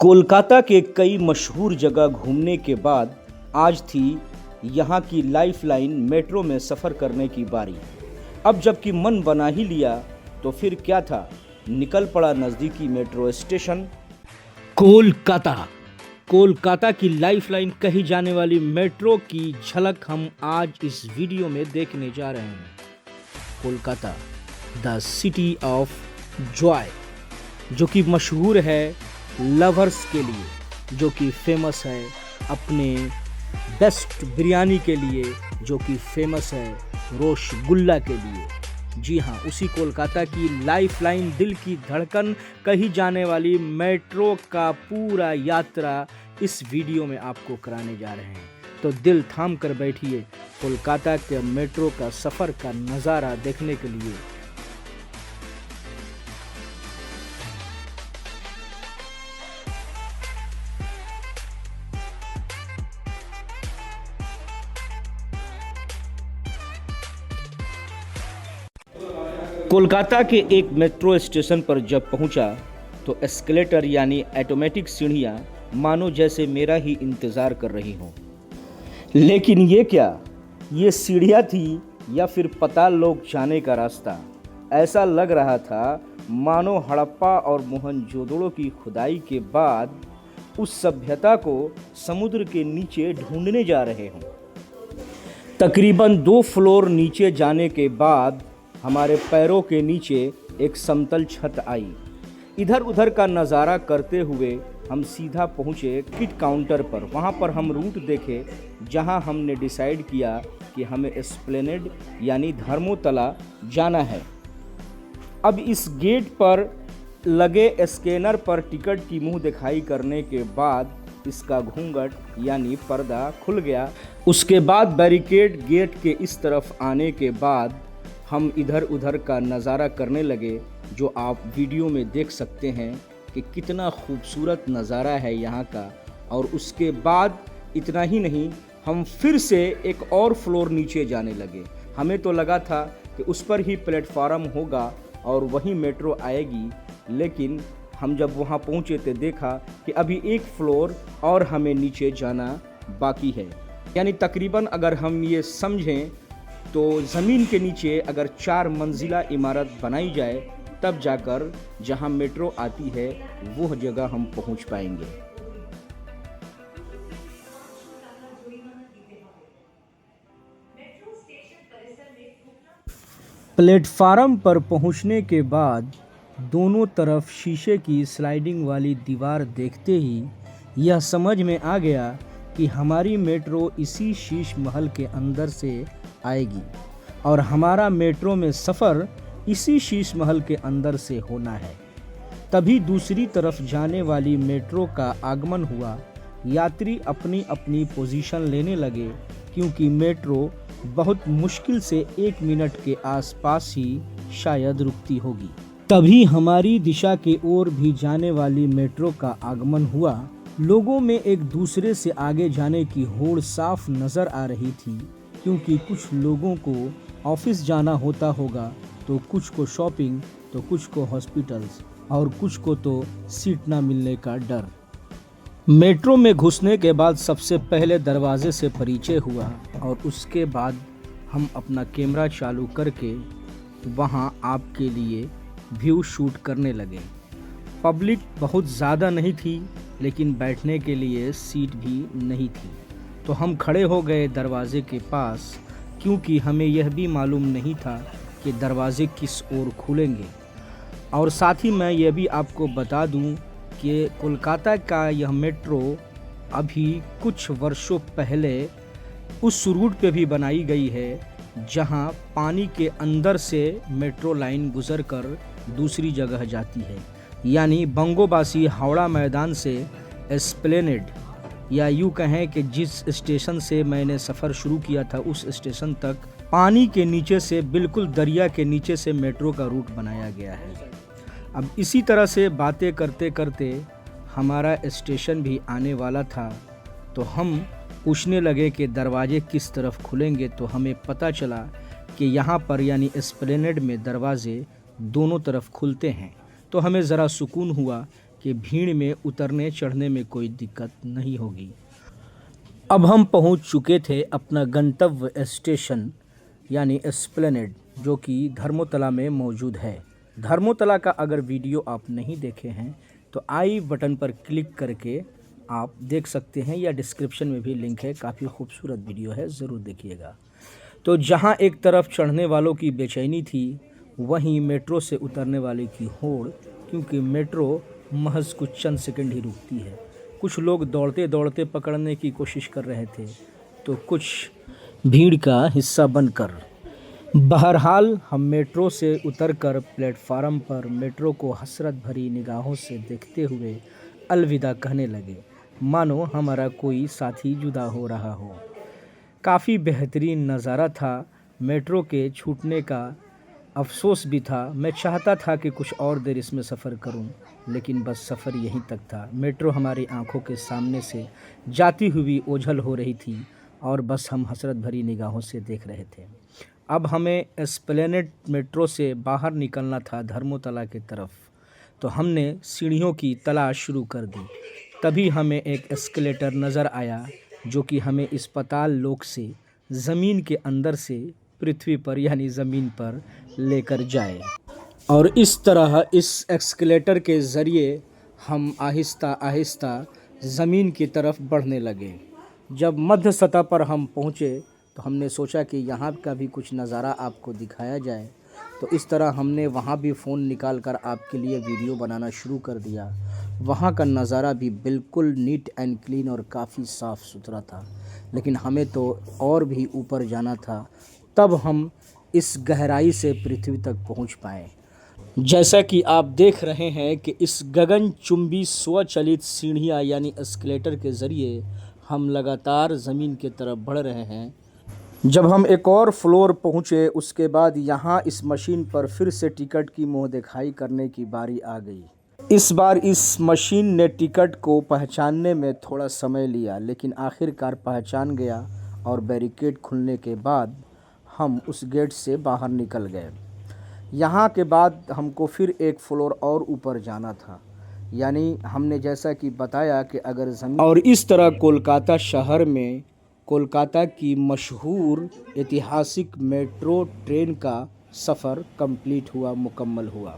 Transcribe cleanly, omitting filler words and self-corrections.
कोलकाता के कई मशहूर जगह घूमने के बाद आज थी यहाँ की लाइफलाइन मेट्रो में सफ़र करने की बारी। अब जबकि मन बना ही लिया तो फिर क्या था, निकल पड़ा नज़दीकी मेट्रो स्टेशन। कोलकाता की लाइफलाइन कही जाने वाली मेट्रो की झलक हम आज इस वीडियो में देखने जा रहे हैं। Kolkata, the city of Joy, जो कि मशहूर है लवर्स के लिए, जो कि फेमस है अपने बेस्ट बिरयानी के लिए, जो कि फेमस है रसगुल्ला के लिए। जी हाँ, उसी कोलकाता की लाइफलाइन, दिल की धड़कन कही जाने वाली मेट्रो का पूरा यात्रा इस वीडियो में आपको कराने जा रहे हैं। तो दिल थाम कर बैठिए कोलकाता के मेट्रो का सफ़र का नज़ारा देखने के लिए। कोलकाता के एक मेट्रो स्टेशन पर जब पहुंचा तो एस्केलेटर यानी ऑटोमेटिक सीढ़ियां मानो जैसे मेरा ही इंतज़ार कर रही हों। लेकिन ये क्या, ये सीढ़ियां थी या फिर पाताल लोक जाने का रास्ता? ऐसा लग रहा था मानो हड़प्पा और मोहनजोदड़ो की खुदाई के बाद उस सभ्यता को समुद्र के नीचे ढूंढने जा रहे हों। तकरीबन 2 फ्लोर नीचे जाने के बाद हमारे पैरों के नीचे एक समतल छत आई। इधर उधर का नज़ारा करते हुए हम सीधा पहुँचे किट काउंटर पर। वहाँ पर हम रूट देखे, जहाँ हमने डिसाइड किया कि हमें एस्प्लेनेड यानी धर्मोतला जाना है। अब इस गेट पर लगे स्कैनर पर टिकट की मुंह दिखाई करने के बाद इसका घूंघट यानी पर्दा खुल गया। उसके बाद बैरिकेड गेट के इस तरफ आने के बाद हम इधर उधर का नज़ारा करने लगे, जो आप वीडियो में देख सकते हैं कि कितना खूबसूरत नज़ारा है यहाँ का। और उसके बाद इतना ही नहीं, हम फिर से एक और फ्लोर नीचे जाने लगे। हमें तो लगा था कि उस पर ही प्लेटफार्म होगा और वहीं मेट्रो आएगी, लेकिन हम जब वहाँ पहुँचे तो देखा कि अभी एक फ्लोर और हमें नीचे जाना बाकी है। यानी तकरीबन अगर हम ये समझें तो ज़मीन के नीचे अगर 4 मंजिला इमारत बनाई जाए तब जाकर जहां मेट्रो आती है वो जगह हम पहुंच पाएंगे। प्लेटफार्म पर पहुंचने के बाद दोनों तरफ शीशे की स्लाइडिंग वाली दीवार देखते ही यह समझ में आ गया कि हमारी मेट्रो इसी शीश महल के अंदर से आएगी और हमारा मेट्रो में सफ़र इसी शीश महल के अंदर से होना है। तभी दूसरी तरफ जाने वाली मेट्रो का आगमन हुआ। यात्री अपनी अपनी पोजीशन लेने लगे, क्योंकि मेट्रो बहुत मुश्किल से 1 मिनट के आसपास ही शायद रुकती होगी। तभी हमारी दिशा के ओर भी जाने वाली मेट्रो का आगमन हुआ। लोगों में एक दूसरे से आगे जाने की होड़ साफ नज़र आ रही थी, क्योंकि कुछ लोगों को ऑफिस जाना होता होगा, तो कुछ को शॉपिंग, तो कुछ को हॉस्पिटल्स और कुछ को तो सीट ना मिलने का डर। मेट्रो में घुसने के बाद सबसे पहले दरवाजे से परिचय हुआ और उसके बाद हम अपना कैमरा चालू करके वहां आपके लिए व्यू शूट करने लगे। पब्लिक बहुत ज़्यादा नहीं थी, लेकिन बैठने के लिए सीट भी नहीं थी। तो हम खड़े हो गए दरवाजे के पास, क्योंकि हमें यह भी मालूम नहीं था कि दरवाजे किस ओर खुलेंगे। और साथ ही मैं यह भी आपको बता दूं कि कोलकाता का यह मेट्रो अभी कुछ वर्षों पहले उस रूट पे भी बनाई गई है जहां पानी के अंदर से मेट्रो लाइन गुजरकर दूसरी जगह जाती है। यानी बंगोबासी हावड़ा मैदान से एस्प्लेनेड, या यूँ कहें कि जिस स्टेशन से मैंने सफ़र शुरू किया था उस स्टेशन तक, पानी के नीचे से, बिल्कुल दरिया के नीचे से मेट्रो का रूट बनाया गया है। अब इसी तरह से बातें करते करते हमारा स्टेशन भी आने वाला था, तो हम पूछने लगे कि दरवाजे किस तरफ खुलेंगे। तो हमें पता चला कि यहाँ पर यानी एस्प्लेनेड में दरवाजे दोनों तरफ खुलते हैं। तो हमें ज़रा सुकून हुआ कि भीड़ में उतरने चढ़ने में कोई दिक्कत नहीं होगी। अब हम पहुंच चुके थे अपना गंतव्य स्टेशन यानी एस्प्लेनेड, जो कि धर्मोतला में मौजूद है। धर्मोतला का अगर वीडियो आप नहीं देखे हैं तो आई बटन पर क्लिक करके आप देख सकते हैं, या डिस्क्रिप्शन में भी लिंक है। काफ़ी खूबसूरत वीडियो है, ज़रूर देखिएगा। तो जहां एक तरफ चढ़ने वालों की बेचैनी थी, वहीं मेट्रो से उतरने वाले की होड़, क्योंकि मेट्रो महज कुछ चंद सेकंड ही रुकती है। कुछ लोग दौड़ते दौड़ते पकड़ने की कोशिश कर रहे थे, तो कुछ भीड़ का हिस्सा बनकर। बहरहाल हम मेट्रो से उतरकर प्लेटफार्म पर मेट्रो को हसरत भरी निगाहों से देखते हुए अलविदा कहने लगे, मानो हमारा कोई साथी जुदा हो रहा हो। काफ़ी बेहतरीन नज़ारा था। मेट्रो के छूटने का अफसोस भी था। मैं चाहता था कि कुछ और देर इसमें सफ़र करूं, लेकिन बस सफ़र यहीं तक था। मेट्रो हमारी आंखों के सामने से जाती हुई ओझल हो रही थी और बस हम हसरत भरी निगाहों से देख रहे थे। अब हमें एस्प्लेनेड मेट्रो से बाहर निकलना था धर्मोतला की तरफ, तो हमने सीढ़ियों की तलाश शुरू कर दी। तभी हमें एक एस्केलेटर नज़र आया, जो कि हमें इस पाताल लोक से ज़मीन के अंदर से पृथ्वी पर यानी ज़मीन पर लेकर जाए। और इस तरह इस एस्केलेटर के ज़रिए हम आहिस्ता आहिस्ता ज़मीन की तरफ बढ़ने लगे। जब मध्य सतह पर हम पहुँचे तो हमने सोचा कि यहाँ का भी कुछ नज़ारा आपको दिखाया जाए। तो इस तरह हमने वहाँ भी फ़ोन निकाल कर आपके लिए वीडियो बनाना शुरू कर दिया। वहाँ का नज़ारा भी बिल्कुल नीट एंड क्लीन और काफ़ी साफ़ सुथरा था, लेकिन हमें तो और भी ऊपर जाना था, तब हम इस गहराई से पृथ्वी तक पहुँच पाए। जैसा कि आप देख रहे हैं कि इस गगनचुंबी स्वचालित सीढ़ियाँ यानी एस्केलेटर के ज़रिए हम लगातार ज़मीन की तरफ बढ़ रहे हैं। जब हम एक और फ्लोर पहुँचे, उसके बाद यहाँ इस मशीन पर फिर से टिकट की मुँह दिखाई करने की बारी आ गई। इस बार इस मशीन ने टिकट को पहचानने में थोड़ा समय लिया, लेकिन आखिरकार पहचान गया और बैरिकेड खुलने के बाद हम उस गेट से बाहर निकल गए। यहाँ के बाद हमको फिर एक फ्लोर और ऊपर जाना था, यानी हमने जैसा कि बताया कि अगर ज़मीन। और इस तरह कोलकाता शहर में कोलकाता की मशहूर ऐतिहासिक मेट्रो ट्रेन का सफ़र मुकम्मल हुआ।